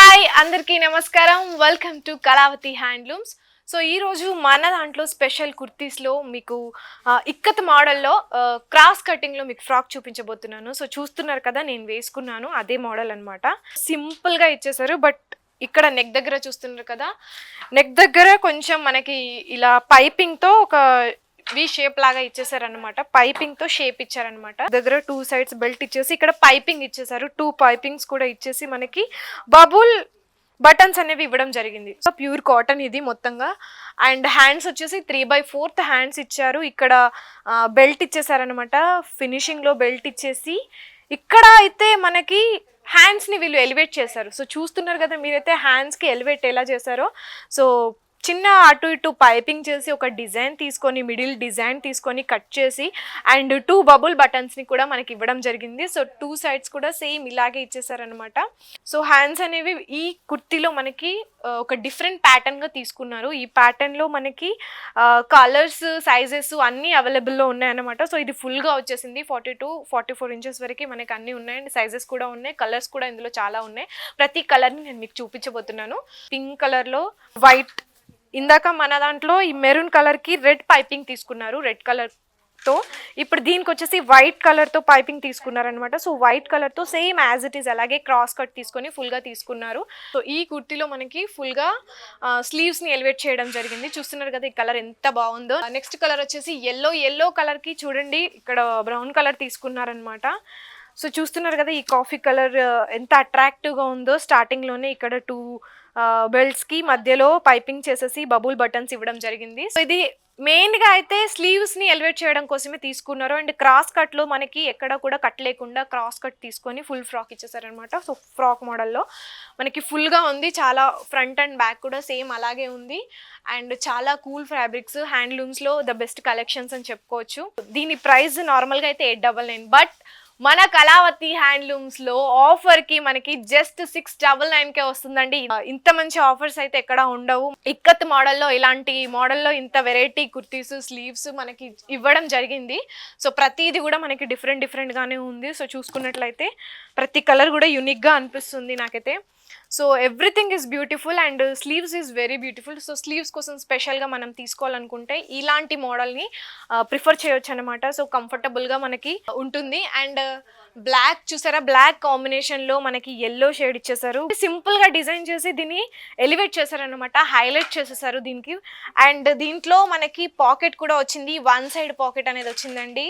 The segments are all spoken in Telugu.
హాయ్ అందరికీ నమస్కారం. Welcome to Kalavathi handlooms. So ఈరోజు మన దాంట్లో స్పెషల్ కుర్తీస్లో మీకు ఇక్కత్ మోడల్లో క్రాస్ కటింగ్లో మీకు ఫ్రాక్ చూపించబోతున్నాను. సో చూస్తున్నారు కదా, నేను వేసుకున్నాను అదే మోడల్ అనమాట. సింపుల్గా ఇచ్చేసారు, బట్ ఇక్కడ నెక్ దగ్గర చూస్తున్నారు కదా, నెక్ దగ్గర కొంచెం మనకి ఇలా పైపింగ్తో ఒక వి షేప్ లాగా ఇచ్చేసారనమాట. పైపింగ్ తో షేప్ ఇచ్చారనమాట. దగ్గర 2 సైడ్స్ బెల్ట్ ఇచ్చేసి ఇక్కడ పైపింగ్ ఇచ్చేసారు. 2 పైపింగ్స్ కూడా ఇచ్చేసి మనకి బబుల్ బటన్స్ అనేవి ఇవ్వడం జరిగింది. సో ప్యూర్ కాటన్ ఇది మొత్తంగా. అండ్ హ్యాండ్స్ వచ్చేసి 3/4 హ్యాండ్స్ ఇచ్చారు. ఇక్కడ బెల్ట్ ఇచ్చేసారనమాట. ఫినిషింగ్ లో బెల్ట్ ఇచ్చేసి ఇక్కడ అయితే మనకి హ్యాండ్స్ ని వీళ్ళు ఎలివేట్ చేశారు. సో చూస్తున్నారు కదా మీరైతే హ్యాండ్స్ కి ఎలివేట్ ఎలా చేశారో. సో చిన్న అటు ఇటు పైపింగ్ చేసి ఒక డిజైన్ తీసుకొని, మిడిల్ డిజైన్ తీసుకొని కట్ చేసి అండ్ 2 బబుల్ బటన్స్ని కూడా మనకి ఇవ్వడం జరిగింది. సో 2 సైడ్స్ కూడా సేమ్ ఇలాగే ఇచ్చేసారనమాట. సో హ్యాండ్స్ అనేవి ఈ కుర్తీలో మనకి ఒక డిఫరెంట్ ప్యాటర్న్గా తీసుకున్నారు. ఈ ప్యాటర్న్లో మనకి కలర్స్, సైజెస్ అన్నీ అవైలబుల్లో ఉన్నాయన్నమాట. సో ఇది ఫుల్గా వచ్చేసింది. 42-44 ఇంచెస్ వరకు మనకి అన్నీ ఉన్నాయి. అండ్ సైజెస్ కూడా ఉన్నాయి, కలర్స్ కూడా ఇందులో చాలా ఉన్నాయి. ప్రతి కలర్ని నేను మీకు చూపించబోతున్నాను. పింక్ కలర్లో, వైట్, ఇందాక మన దాంట్లో ఈ మెరూన్ కలర్కి రెడ్ పైపింగ్ తీసుకున్నారు, రెడ్ కలర్తో. ఇప్పుడు దీనికి వచ్చేసి వైట్ కలర్తో పైపింగ్ తీసుకున్నారనమాట. సో వైట్ కలర్తో సేమ్ యాజ్ ఇట్ ఈస్ అలాగే క్రాస్ కట్ తీసుకొని ఫుల్గా తీసుకున్నారు. సో ఈ కుర్తీలో మనకి ఫుల్గా స్లీవ్స్ని ఎలివేట్ చేయడం జరిగింది. చూస్తున్నారు కదా ఈ కలర్ ఎంత బాగుందో. నెక్స్ట్ కలర్ వచ్చేసి ఎల్లో కలర్కి చూడండి ఇక్కడ బ్రౌన్ కలర్ తీసుకున్నారనమాట. సో చూస్తున్నారు కదా ఈ కాఫీ కలర్ ఎంత అట్రాక్టివ్గా ఉందో. స్టార్టింగ్లోనే ఇక్కడ 2 బెల్ట్స్కి మధ్యలో పైపింగ్ చేసేసి బబుల్ బటన్స్ ఇవ్వడం జరిగింది. సో ఇది మెయిన్గా అయితే స్లీవ్స్ని ఎలివేట్ చేయడం కోసమే తీసుకున్నారు. అండ్ క్రాస్ కట్లో మనకి ఎక్కడ కూడా కట్ లేకుండా క్రాస్ కట్ తీసుకొని ఫుల్ ఫ్రాక్ ఇచ్చేసారనమాట. సో ఫ్రాక్ మోడల్లో మనకి ఫుల్గా ఉంది. చాలా ఫ్రంట్ అండ్ బ్యాక్ కూడా సేమ్ అలాగే ఉంది. అండ్ చాలా కూల్ ఫ్యాబ్రిక్స్, హ్యాండ్లూమ్స్లో ద బెస్ట్ కలెక్షన్స్ అని చెప్పుకోవచ్చు. దీని ప్రైస్ నార్మల్గా అయితే 899, బట్ మన కళావతి హ్యాండ్లూమ్స్లో ఆఫర్కి మనకి జస్ట్ 699కే వస్తుందండి. ఇంత మంచి ఆఫర్స్ అయితే ఎక్కడ ఉండవు. ఇక్కత్ మోడల్లో, ఇలాంటి మోడల్లో ఇంత వెరైటీ కుర్తీస్, స్లీవ్స్ మనకి ఇవ్వడం జరిగింది. సో ప్రతిది కూడా మనకి డిఫరెంట్గానే ఉంది. సో చూసుకున్నట్లయితే ప్రతి కలర్ కూడా యూనిక్గా అనిపిస్తుంది నాకైతే. So everything is beautiful and sleeves is very beautiful. So sleeves కోసం స్పెషల్గా మనం తీసుకోవాలనుకుంటే ఇలాంటి మోడల్ని ప్రిఫర్ చేయొచ్చు అనమాట. సో కంఫర్టబుల్గా మనకి ఉంటుంది. అండ్ బ్లాక్ చూసారా, బ్లాక్ కాంబినేషన్లో మనకి ఎల్లో షేడ్ ఇచ్చేసారు. సింపుల్గా డిజైన్ చేసి దీన్ని ఎలివేట్ చేశారనమాట, హైలైట్ చేసేసారు దీనికి. అండ్ దీంట్లో మనకి పాకెట్ కూడా వచ్చింది. 1 సైడ్ పాకెట్ అనేది వచ్చిందండి.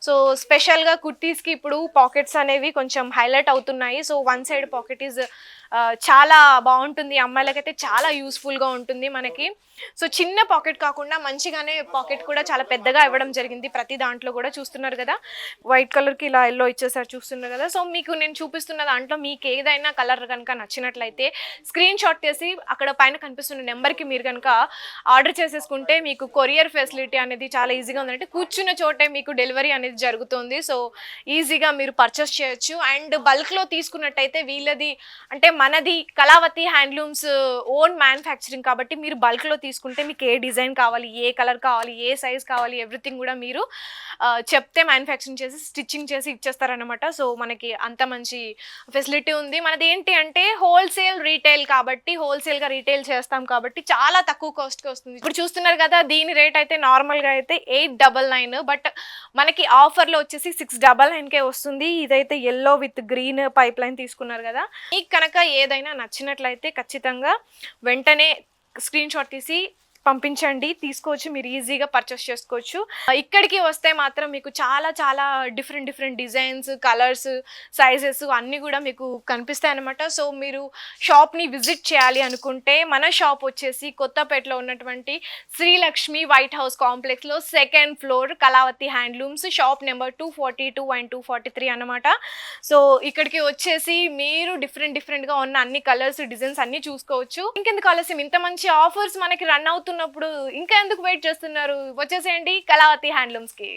సో స్పెషల్గా కుర్తీస్కి ఇప్పుడు పాకెట్స్ అనేవి కొంచెం హైలైట్ అవుతున్నాయి. సో 1 సైడ్ పాకెట్ ఈజ్ చాలా బాగుంటుంది. అమ్మాయిలకైతే చాలా యూస్ఫుల్గా ఉంటుంది మనకి. సో చిన్న పాకెట్ కాకుండా మంచిగానే పాకెట్ కూడా చాలా పెద్దగా ఇవ్వడం జరిగింది ప్రతి దాంట్లో కూడా. చూస్తున్నారు కదా వైట్ కలర్కి ఇలా ఎల్లో ఇచ్చేసారు, చూస్తున్నారు కదా. సో మీకు నేను చూపిస్తున్న దాంట్లో మీకు ఏదైనా కలర్ కనుక నచ్చినట్లయితే స్క్రీన్ షాట్ చేసి అక్కడ పైన కనిపిస్తున్న నెంబర్కి మీరు కనుక ఆర్డర్ చేసేసుకుంటే మీకు కొరియర్ ఫెసిలిటీ అనేది చాలా ఈజీగా ఉందంటే కూర్చున్న చోటే మీకు డెలివరీ అనేది జరుగుతుంది. సో ఈజీగా మీరు పర్చేస్ చేయొచ్చు. అండ్ బల్క్లో తీసుకున్నట్టయితే వీళ్ళది అంటే మనది కళావతి హ్యాండ్లూమ్స్ ఓన్ మ్యానుఫ్యాక్చరింగ్ కాబట్టి మీరు బల్క్లో తీసుకుంటే మీకు ఏ డిజైన్ కావాలి, ఏ కలర్ కావాలి, ఏ సైజ్ కావాలి, ఎవ్రీథింగ్ కూడా మీరు చెప్తే మ్యానుఫ్యాక్చరింగ్ చేసి స్టిచ్చింగ్ చేసి ఇచ్చేస్తారనమాట. సో మనకి అంత మంచి ఫెసిలిటీ ఉంది. మనది ఏంటి అంటే హోల్సేల్ రీటైల్ కాబట్టి, హోల్సేల్గా రీటైల్ చేస్తాం కాబట్టి చాలా తక్కువ కాస్ట్కి వస్తుంది. ఇప్పుడు చూస్తున్నారు కదా దీని రేట్ అయితే నార్మల్గా అయితే 899, బట్ మనకి ఆఫర్లో వచ్చేసి 699కే వస్తుంది. ఇదైతే yellow with green pipe line తీసుకున్నారు కదా. మీకు కనుక ఏదైనా నచ్చినట్లయితే ఖచ్చితంగా వెంటనే స్క్రీన్ షాట్ తీసి పంపించండి, తీసుకోవచ్చు, మీరు ఈజీగా పర్చేస్ చేసుకోవచ్చు. ఇక్కడికి వస్తే మాత్రం మీకు చాలా చాలా డిఫరెంట్ డిజైన్స్, కలర్స్, సైజెస్ అన్నీ కూడా మీకు కనిపిస్తాయి అనమాట. సో మీరు షాప్ని విజిట్ చేయాలి అనుకుంటే మన షాప్ వచ్చేసి కొత్తపేటలో ఉన్నటువంటి శ్రీలక్ష్మి వైట్ హౌస్ కాంప్లెక్స్లో 2nd floor Kalavathi handlooms, shop number 242 and 243 అనమాట. సో ఇక్కడికి వచ్చేసి మీరు డిఫరెంట్గా ఉన్న అన్ని కలర్స్, డిజైన్స్ అన్నీ చూసుకోవచ్చు. ఇంకెందుకు ఆలస్యం, ఇంత మంచి ఆఫర్స్ మనకి రన్ అవుతున్నప్పుడు ఇంకా ఎందుకు వెయిట్ చేస్తున్నారు? వచ్చేసేయండి కళావతి హ్యాండ్లూమ్స్కి.